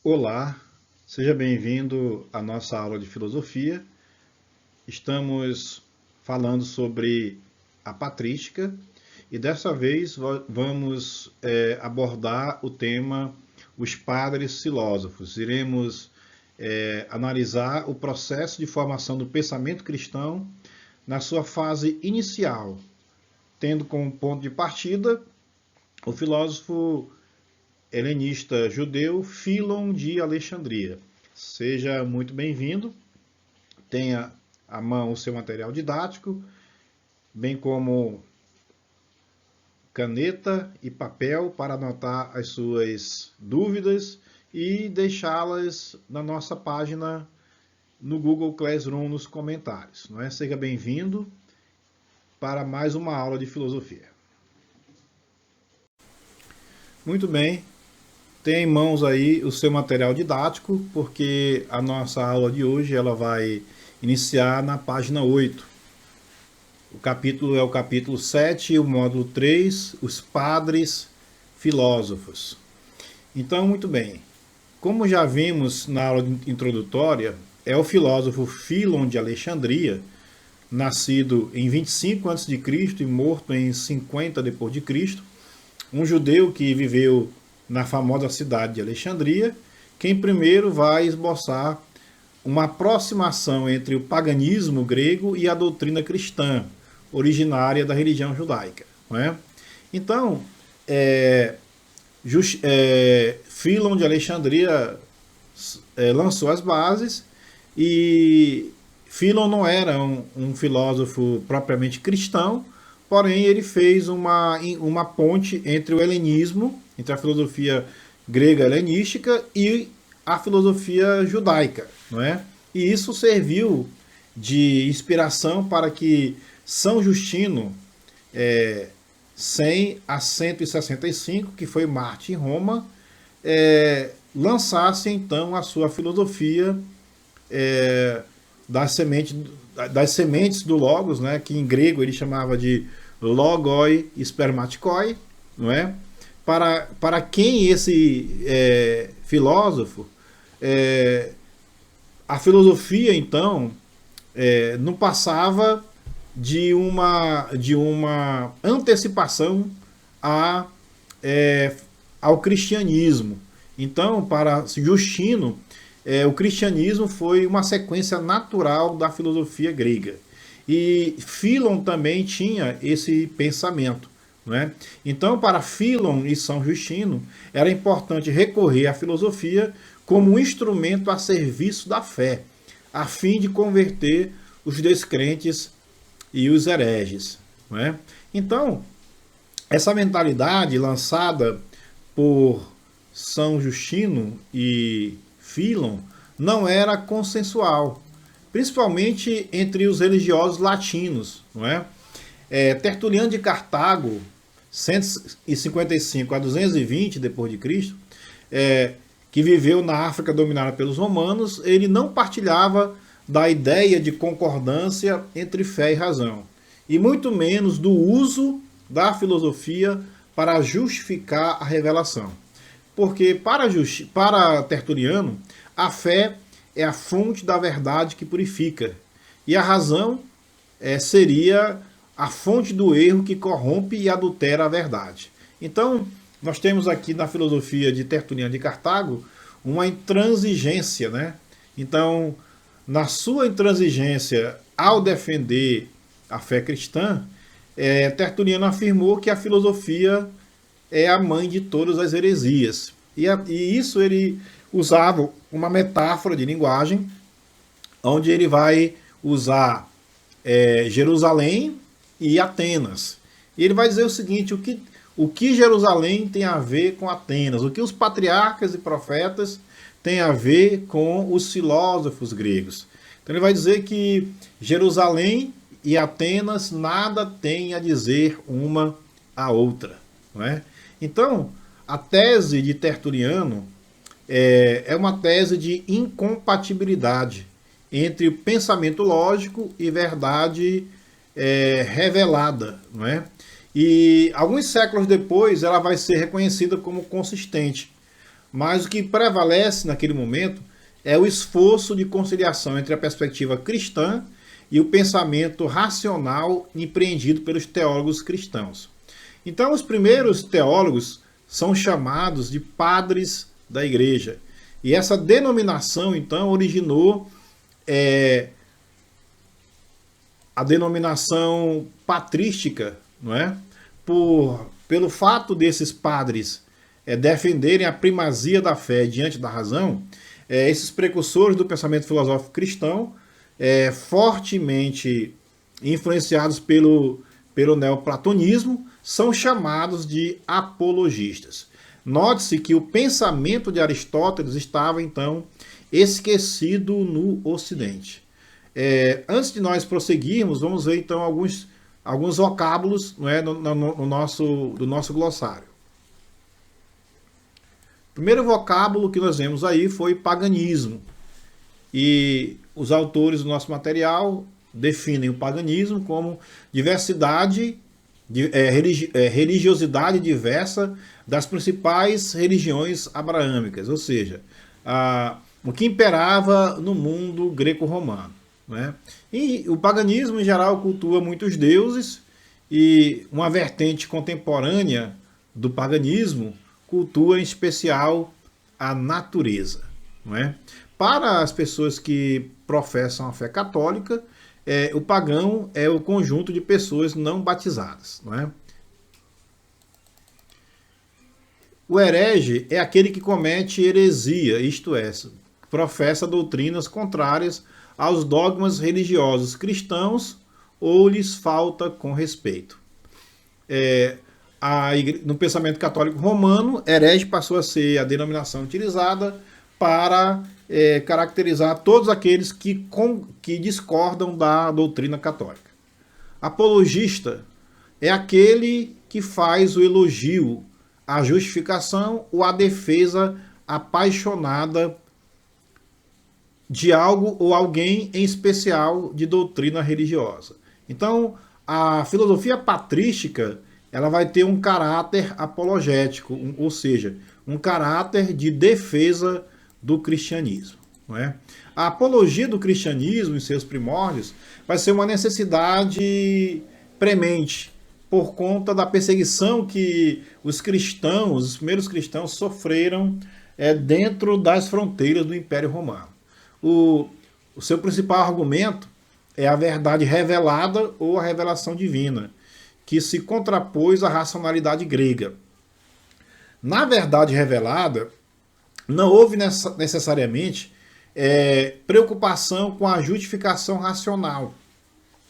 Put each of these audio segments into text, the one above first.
Olá, seja bem-vindo à nossa aula de filosofia. Estamos falando sobre a patrística e dessa vez vamos abordar o tema os padres filósofos. Iremos analisar o processo de formação do pensamento cristão na sua fase inicial, tendo como ponto de partida o filósofo helenista judeu Fílon de Alexandria. Seja muito bem-vindo. Tenha à mão o seu material didático, bem como caneta e papel para anotar as suas dúvidas e deixá-las na nossa página no Google Classroom nos comentários. Não é? Seja bem-vindo para mais uma aula de filosofia. Muito bem. Tem em mãos aí o seu material didático, porque a nossa aula de hoje ela vai iniciar na página 8. O capítulo é o capítulo 7, o módulo 3, os padres filósofos. Então, muito bem. Como já vimos na aula introdutória, é o filósofo Fílon de Alexandria, nascido em 25 a.C. e morto em 50 d.C., um judeu que viveu na famosa cidade de Alexandria, quem primeiro vai esboçar uma aproximação entre o paganismo grego e a doutrina cristã, originária da religião judaica. Não é? Então, Fílon de Alexandria lançou as bases, e Fílon não era um filósofo propriamente cristão, porém ele fez uma ponte entre o helenismo, entre a filosofia grega helenística e a filosofia judaica, não é? E isso serviu de inspiração para que São Justino, 100 a 165, que foi mártir em Roma, lançasse então a sua filosofia das sementes do Logos, né, que em grego ele chamava de logoi spermatikoi, não é? Para quem esse filósofo, a filosofia então não passava de uma antecipação ao cristianismo. Então, para Justino, o cristianismo foi uma sequência natural da filosofia grega. E Fílon também tinha esse pensamento. Não é? Então, para Fílon e São Justino, era importante recorrer à filosofia como um instrumento a serviço da fé, a fim de converter os descrentes e os hereges. Não é? Então, essa mentalidade lançada por São Justino e Fílon não era consensual, principalmente entre os religiosos latinos. Não é? Tertuliano de Cartago, 155 a 220 d.C., que viveu na África dominada pelos romanos, ele não partilhava da ideia de concordância entre fé e razão, e muito menos do uso da filosofia para justificar a revelação. Porque para Tertuliano, a fé é a fonte da verdade que purifica, e a razão seria a fonte do erro que corrompe e adultera a verdade. Então, nós temos aqui na filosofia de Tertuliano de Cartago uma intransigência, né? Então, na sua intransigência ao defender a fé cristã, Tertuliano afirmou que a filosofia é a mãe de todas as heresias. E isso ele usava uma metáfora de linguagem, onde ele vai usar Jerusalém e Atenas. E ele vai dizer o seguinte: o que Jerusalém tem a ver com Atenas? O que os patriarcas e profetas têm a ver com os filósofos gregos? Então ele vai dizer que Jerusalém e Atenas nada têm a dizer uma à outra. Não é? Então, a tese de Tertuliano é uma tese de incompatibilidade entre pensamento lógico e verdade revelada, não é? E alguns séculos depois ela vai ser reconhecida como consistente. mas o que prevalece naquele momento é o esforço de conciliação entre a perspectiva cristã e o pensamento racional empreendido pelos teólogos cristãos. Então, os primeiros teólogos são chamados de padres da igreja. E essa denominação, então, originou a denominação patrística, não é? Pelo fato desses padres defenderem a primazia da fé diante da razão, esses precursores do pensamento filosófico cristão, fortemente influenciados pelo neoplatonismo, são chamados de apologistas. Note-se que o pensamento de Aristóteles estava, então, esquecido no Ocidente. Antes de nós prosseguirmos, vamos ver, então, alguns vocábulos, não é, do nosso glossário. O primeiro vocábulo que nós vemos aí foi paganismo. E os autores do nosso material definem o paganismo como diversidade, religiosidade diversa das principais religiões abraâmicas, ou seja, o que imperava no mundo greco-romano, né? E o paganismo, em geral, cultua muitos deuses, e uma vertente contemporânea do paganismo cultua, em especial, a natureza, não é? Para as pessoas que professam a fé católica, o pagão é o conjunto de pessoas não batizadas, não é? O herege é aquele que comete heresia, isto é, professa doutrinas contrárias aos dogmas religiosos cristãos ou lhes falta com respeito. No pensamento católico romano, herege passou a ser a denominação utilizada para caracterizar todos aqueles que discordam da doutrina católica. Apologista é aquele que faz o elogio, a justificação ou a defesa apaixonada de algo ou alguém, em especial de doutrina religiosa. Então, a filosofia patrística, ela vai ter um caráter apologético, ou seja, um caráter de defesa do cristianismo, não é? A apologia do cristianismo, em seus primórdios, vai ser uma necessidade premente, por conta da perseguição que os primeiros cristãos, sofreram dentro das fronteiras do Império Romano. O seu principal argumento é a verdade revelada ou a revelação divina, que se contrapôs à racionalidade grega. Na verdade revelada, não houve necessariamente preocupação com a justificação racional,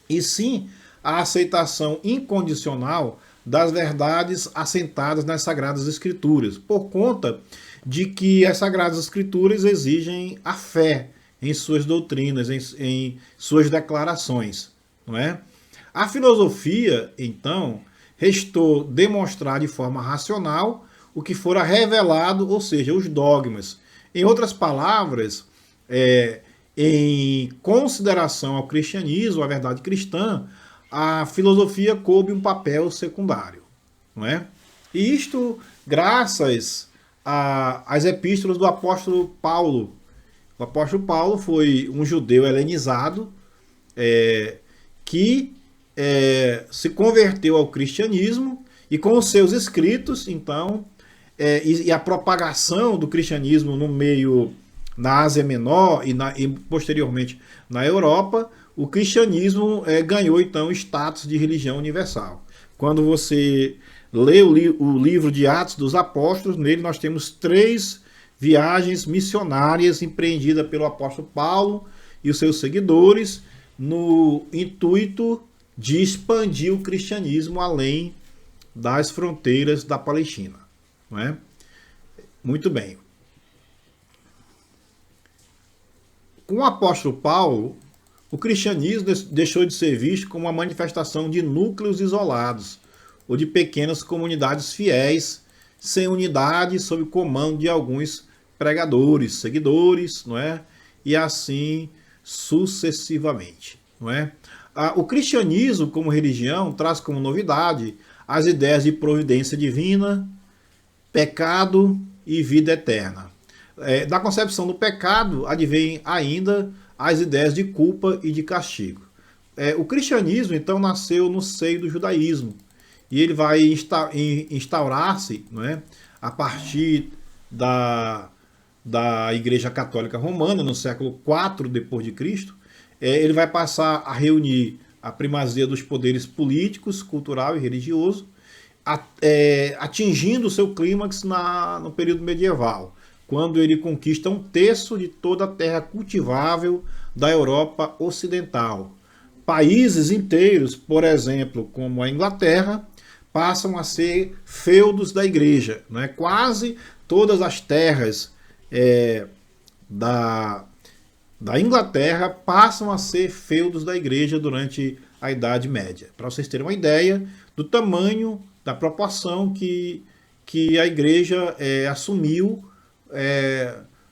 e sim a aceitação incondicional das verdades assentadas nas Sagradas Escrituras, por conta de que as Sagradas Escrituras exigem a fé em suas doutrinas, em suas declarações, não é? A filosofia, então, restou demonstrar de forma racional o que fora revelado, ou seja, os dogmas. Em outras palavras, em consideração ao cristianismo, à verdade cristã, a filosofia coube um papel secundário, não é? E isto graças às epístolas do apóstolo Paulo. O apóstolo Paulo foi um judeu helenizado que se converteu ao cristianismo, e com os seus escritos, então, e a propagação do cristianismo no meio, na Ásia Menor e posteriormente na Europa, o cristianismo ganhou, então, status de religião universal. Quando você lê o livro de Atos dos Apóstolos, nele nós temos 3 viagens missionárias empreendidas pelo apóstolo Paulo e os seus seguidores, no intuito de expandir o cristianismo além das fronteiras da Palestina, não é? Muito bem. Com o apóstolo Paulo, o cristianismo deixou de ser visto como uma manifestação de núcleos isolados ou de pequenas comunidades fiéis, sem unidade, sob o comando de alguns pregadores, seguidores, não é? E assim sucessivamente, não é? O cristianismo, como religião, traz como novidade as ideias de providência divina, pecado e vida eterna. Da concepção do pecado advém ainda as ideias de culpa e de castigo. O cristianismo, então, nasceu no seio do judaísmo, e ele vai instaurar-se, não é, a partir da Igreja Católica Romana, no século IV depois de Cristo. Ele vai passar a reunir a primazia dos poderes políticos, cultural e religioso, atingindo o seu clímax no período medieval, quando ele conquista 1/3 de toda a terra cultivável da Europa Ocidental. Países inteiros, por exemplo, como a Inglaterra, passam a ser feudos da igreja. Né? Quase todas as terras da Inglaterra passam a ser feudos da igreja durante a Idade Média. Para vocês terem uma ideia do tamanho, da proporção que a igreja assumiu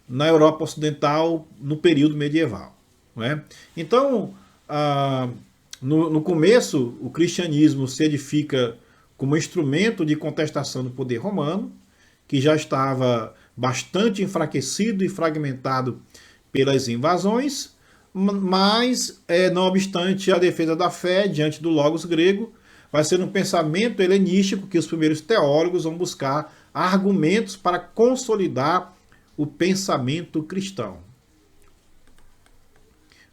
na Europa Ocidental no período medieval. Não é? Então, no começo, o cristianismo se edifica como instrumento de contestação do poder romano, que já estava bastante enfraquecido e fragmentado pelas invasões, mas, não obstante a defesa da fé diante do logos grego, vai ser no pensamento helenístico que os primeiros teólogos vão buscar argumentos para consolidar o pensamento cristão.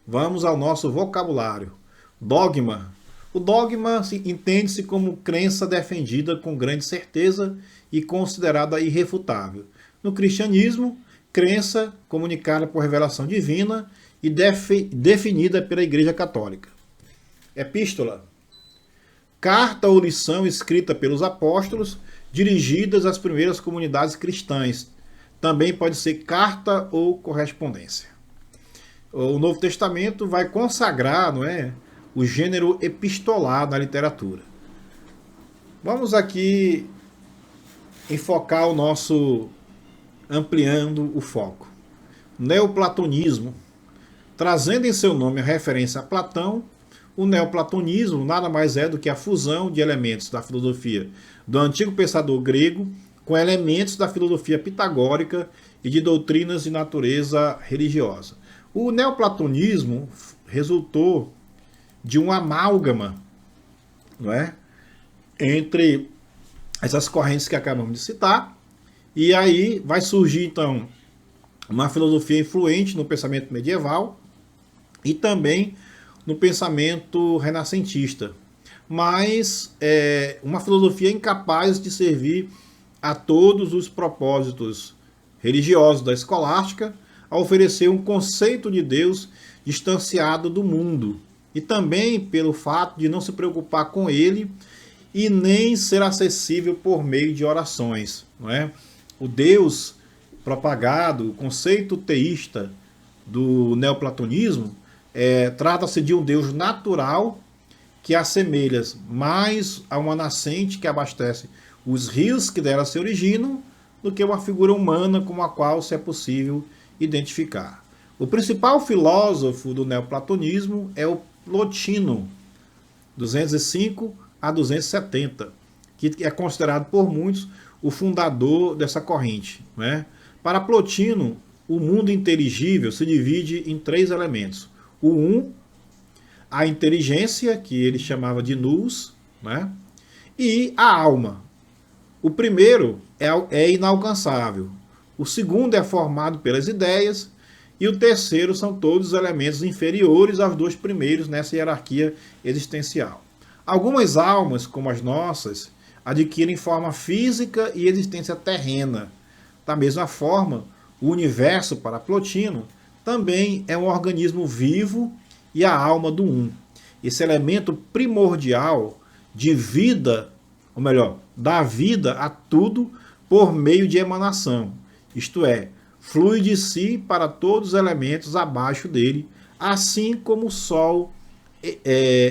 Vamos ao nosso vocabulário. Dogma. O dogma entende-se como crença defendida com grande certeza e considerada irrefutável. No cristianismo, crença comunicada por revelação divina e definida pela Igreja Católica. Epístola. Carta ou lição escrita pelos apóstolos, dirigidas às primeiras comunidades cristãs. Também pode ser carta ou correspondência. O Novo Testamento vai consagrar, não é, o gênero epistolar na literatura. Vamos aqui enfocar o nosso, ampliando o foco. Neoplatonismo. Trazendo em seu nome a referência a Platão, o neoplatonismo nada mais é do que a fusão de elementos da filosofia do antigo pensador grego com elementos da filosofia pitagórica e de doutrinas de natureza religiosa. O neoplatonismo resultou de um amálgama, não é, entre essas correntes que acabamos de citar, e aí vai surgir então uma filosofia influente no pensamento medieval e também no pensamento renascentista, mas uma filosofia incapaz de servir a todos os propósitos religiosos da escolástica, a oferecer um conceito de Deus distanciado do mundo, e também pelo fato de não se preocupar com ele e nem ser acessível por meio de orações. Não é? O Deus propagado, o conceito teísta do neoplatonismo, trata-se de um Deus natural que assemelha mais a uma nascente que abastece os rios que dela se originam do que uma figura humana com a qual se é possível identificar. O principal filósofo do neoplatonismo é o Plotino, 205 a 270, que é considerado por muitos o fundador dessa corrente. Né? Para Plotino, o mundo inteligível se divide em 3 elementos. O a inteligência, que ele chamava de nous, né? E a alma. O primeiro é inalcançável, o segundo é formado pelas ideias, e o terceiro são todos os elementos inferiores aos 2 primeiros nessa hierarquia existencial. Algumas almas, como as nossas, adquirem forma física e existência terrena. Da mesma forma, o universo, para Plotino, também é um organismo vivo e a alma do Esse elemento primordial de vida, ou melhor, dá vida a tudo por meio de emanação, isto é, flui de si para todos os elementos abaixo dele, assim como o Sol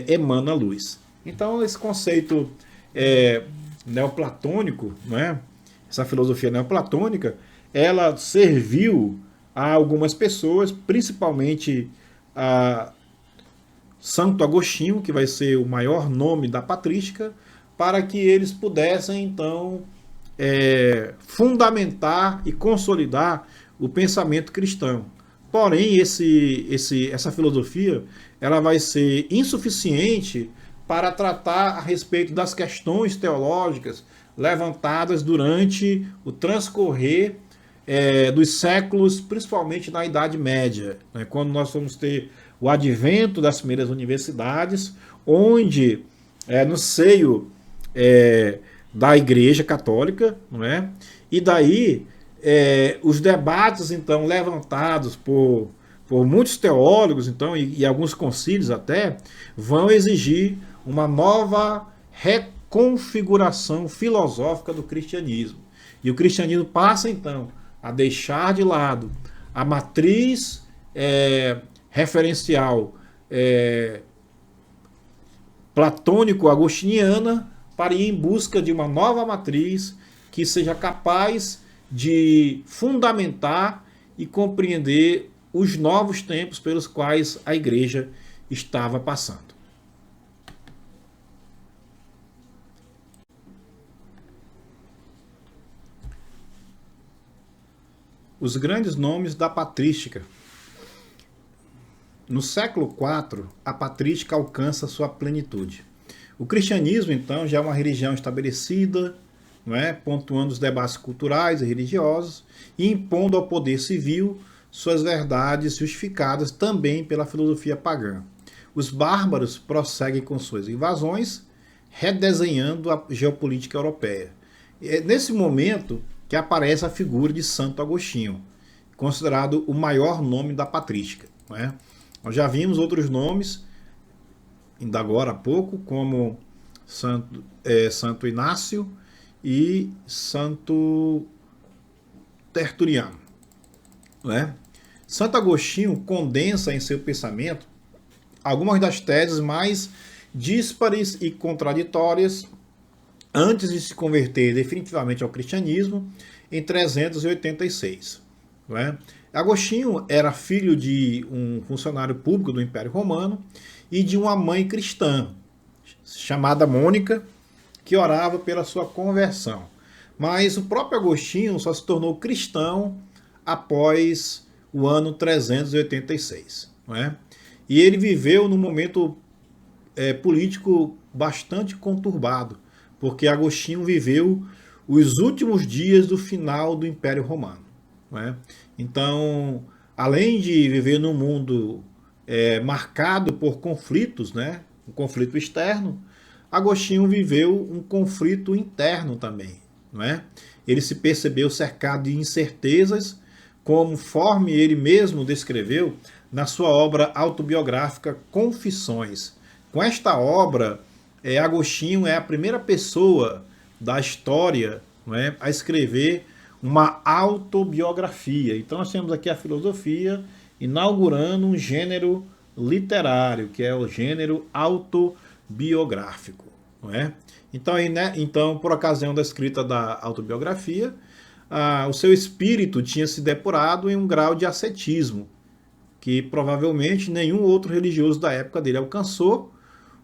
emana luz. Então, esse conceito neoplatônico, né? Essa filosofia neoplatônica, ela serviu a algumas pessoas, principalmente a Santo Agostinho, que vai ser o maior nome da patrística, para que eles pudessem, então, fundamentar e consolidar o pensamento cristão. Porém, essa filosofia ela vai ser insuficiente para tratar a respeito das questões teológicas levantadas durante o transcorrer dos séculos, principalmente na Idade Média, né, quando nós vamos ter o advento das primeiras universidades, onde no seio da Igreja Católica, não é? E daí os debates então levantados por muitos teólogos então e alguns concílios até vão exigir uma nova reconfiguração filosófica do cristianismo. E o cristianismo passa então a deixar de lado a matriz referencial platônico-agostiniana para ir em busca de uma nova matriz que seja capaz de fundamentar e compreender os novos tempos pelos quais a igreja estava passando. Os grandes nomes da patrística. No século IV, a patrística alcança sua plenitude. O cristianismo, então, já é uma religião estabelecida, não é? Pontuando os debates culturais e religiosos e impondo ao poder civil suas verdades justificadas também pela filosofia pagã. Os bárbaros prosseguem com suas invasões, redesenhando a geopolítica europeia. É nesse momento que aparece a figura de Santo Agostinho, considerado o maior nome da patrística. Não é? Nós já vimos outros nomes, ainda agora há pouco, como Santo Inácio e Santo Tertuliano. Não é? Santo Agostinho condensa em seu pensamento algumas das teses mais díspares e contraditórias antes de se converter definitivamente ao cristianismo em 386. Não é? Agostinho era filho de um funcionário público do Império Romano e de uma mãe cristã, chamada Mônica, que orava pela sua conversão. Mas o próprio Agostinho só se tornou cristão após o ano 386. Não é? E ele viveu num momento político bastante conturbado, porque Agostinho viveu os últimos dias do final do Império Romano. Não é? Então, além de viver num mundo marcado por conflitos, né, um conflito externo, Agostinho viveu um conflito interno também. Não é? Ele se percebeu cercado de incertezas, conforme ele mesmo descreveu na sua obra autobiográfica Confissões. Com esta obra, Agostinho é a primeira pessoa da história, não é, a escrever uma autobiografia. Então nós temos aqui a filosofia inaugurando um gênero literário, que é o gênero autobiográfico. Não é? Então, por ocasião da escrita da autobiografia, o seu espírito tinha se depurado em um grau de ascetismo, que provavelmente nenhum outro religioso da época dele alcançou,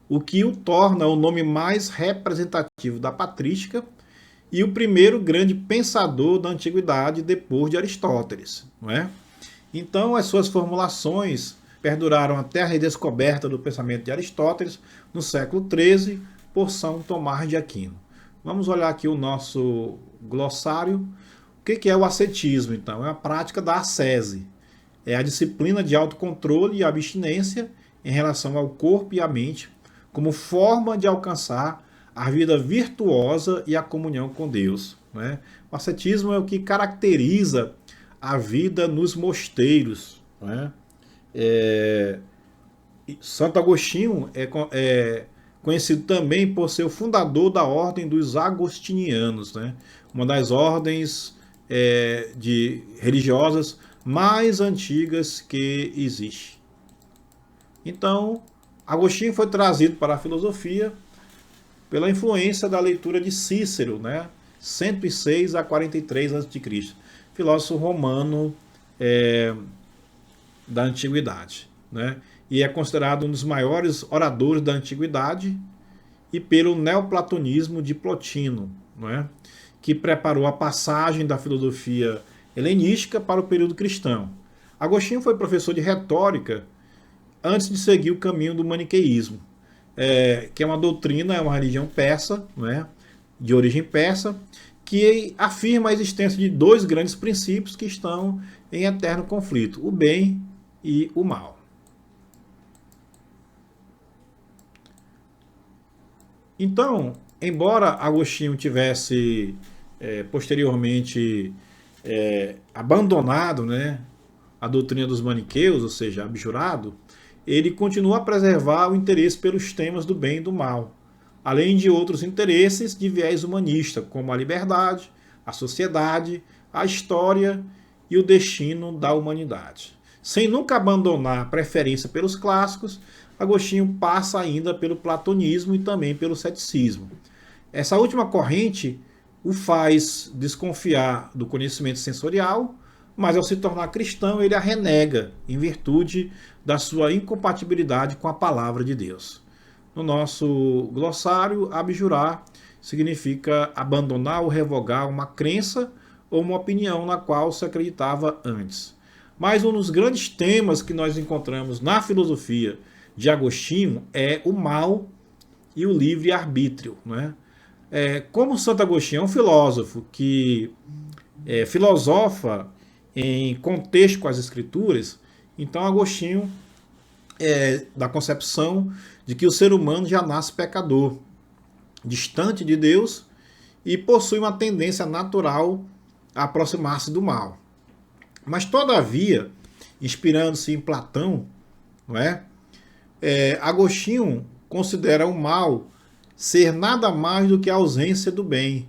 o que o torna o nome mais representativo da patrística e o primeiro grande pensador da antiguidade depois de Aristóteles. Não é? Então, as suas formulações perduraram até a redescoberta do pensamento de Aristóteles no século XIII por São Tomás de Aquino. Vamos olhar aqui o nosso glossário. O que é o ascetismo, então? É a prática da ascese. É a disciplina de autocontrole e abstinência em relação ao corpo e à mente, como forma de alcançar a vida virtuosa e a comunhão com Deus. Né? O ascetismo é o que caracteriza a vida nos mosteiros. Né? Santo Agostinho é conhecido também por ser o fundador da ordem dos agostinianos, né? Uma das ordens religiosas mais antigas que existe. Então, Agostinho foi trazido para a filosofia pela influência da leitura de Cícero, né? 106 a 43 a.C., filósofo romano da antiguidade, né? E é considerado um dos maiores oradores da antiguidade, e pelo neoplatonismo de Plotino, não é? que preparou a passagem da filosofia helenística para o período cristão. Agostinho foi professor de retórica antes de seguir o caminho do maniqueísmo, que é uma doutrina, é uma religião persa, né, de origem persa, que afirma a existência de dois grandes princípios que estão em eterno conflito, o bem e o mal. Então, embora Agostinho tivesse posteriormente abandonado, né, a doutrina dos maniqueus, ou seja, abjurado, ele continua a preservar o interesse pelos temas do bem e do mal, além de outros interesses de viés humanista, como a liberdade, a sociedade, a história e o destino da humanidade. Sem nunca abandonar a preferência pelos clássicos, Agostinho passa ainda pelo platonismo e também pelo ceticismo. Essa última corrente o faz desconfiar do conhecimento sensorial, mas ao se tornar cristão ele a renega em virtude da sua incompatibilidade com a palavra de Deus. No nosso glossário, abjurar significa abandonar ou revogar uma crença ou uma opinião na qual se acreditava antes. Mas um dos grandes temas que nós encontramos na filosofia de Agostinho é o mal e o livre-arbítrio, né? Como Santo Agostinho é um filósofo que filosofa em contexto com as escrituras, então Agostinho da concepção de que o ser humano já nasce pecador, distante de Deus e possui uma tendência natural a aproximar-se do mal. Mas todavia, inspirando-se em Platão, não é? Agostinho considera o mal ser nada mais do que a ausência do bem.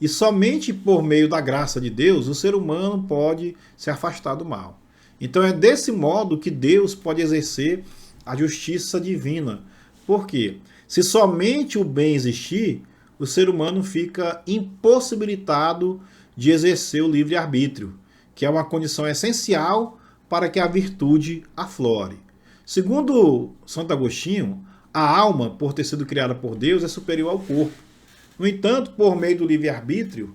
E somente por meio da graça de Deus o ser humano pode se afastar do mal. Então é desse modo que Deus pode exercer a justiça divina. Por quê? Se somente o bem existir, o ser humano fica impossibilitado de exercer o livre-arbítrio, que é uma condição essencial para que a virtude aflore. Segundo Santo Agostinho, a alma, por ter sido criada por Deus, é superior ao corpo. No entanto, por meio do livre-arbítrio,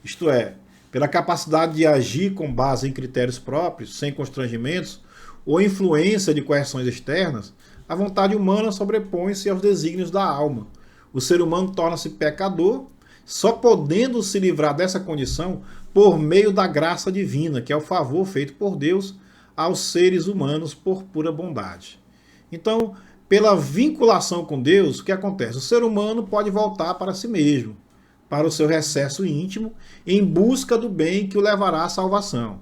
isto é, pela capacidade de agir com base em critérios próprios, sem constrangimentos ou influência de coerções externas, a vontade humana sobrepõe-se aos desígnios da alma. O ser humano torna-se pecador, só podendo se livrar dessa condição por meio da graça divina, que é o favor feito por Deus aos seres humanos por pura bondade. Então, pela vinculação com Deus, o que acontece? O ser humano pode voltar para si mesmo, para o seu recesso íntimo, em busca do bem que o levará à salvação.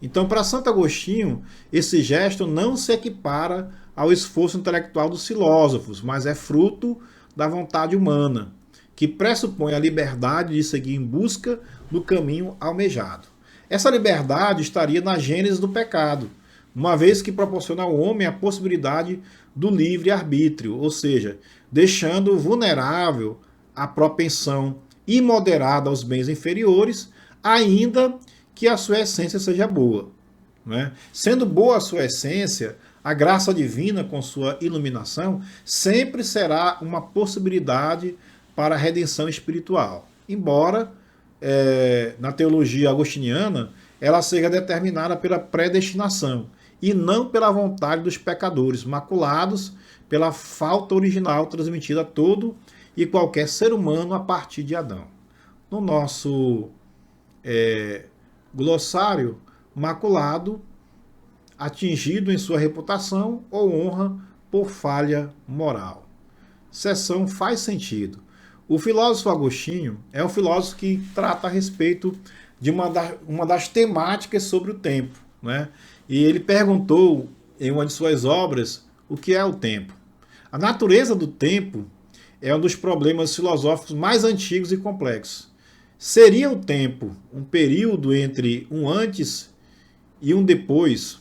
Então, para Santo Agostinho, esse gesto não se equipara ao esforço intelectual dos filósofos, mas é fruto da vontade humana, que pressupõe a liberdade de seguir em busca do caminho almejado. Essa liberdade estaria na gênese do pecado, uma vez que proporciona ao homem a possibilidade do livre-arbítrio, ou seja, deixando vulnerável a propensão imoderada aos bens inferiores, ainda que a sua essência seja boa. Né? Sendo boa a sua essência, a graça divina, com sua iluminação, sempre será uma possibilidade para a redenção espiritual. Embora, na teologia agostiniana, ela seja determinada pela predestinação e não pela vontade dos pecadores, maculados pela falta original transmitida a todo e qualquer ser humano a partir de Adão. No nosso glossário, maculado, atingido em sua reputação ou honra por falha moral. Seção faz sentido. O filósofo Agostinho é um filósofo que trata a respeito de uma das temáticas sobre o tempo, né? E ele perguntou em uma de suas obras o que é o tempo. A natureza do tempo é um dos problemas filosóficos mais antigos e complexos. Seria o tempo um período entre um antes e um depois,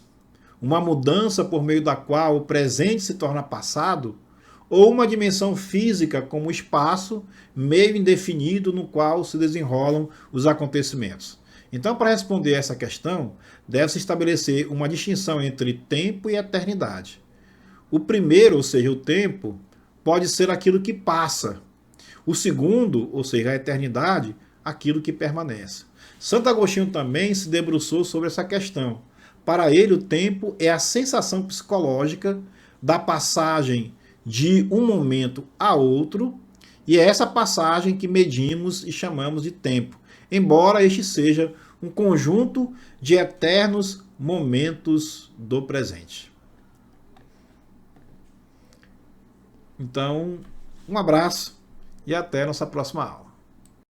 uma mudança por meio da qual o presente se torna passado, ou uma dimensão física como o espaço, meio indefinido no qual se desenrolam os acontecimentos? Então, para responder essa questão, deve-se estabelecer uma distinção entre tempo e eternidade. O primeiro, ou seja, o tempo, pode ser aquilo que passa. O segundo, ou seja, a eternidade, aquilo que permanece. Santo Agostinho também se debruçou sobre essa questão. Para ele, o tempo é a sensação psicológica da passagem de um momento a outro, e é essa passagem que medimos e chamamos de tempo, embora este seja um conjunto de eternos momentos do presente. Então, um abraço e até a nossa próxima aula.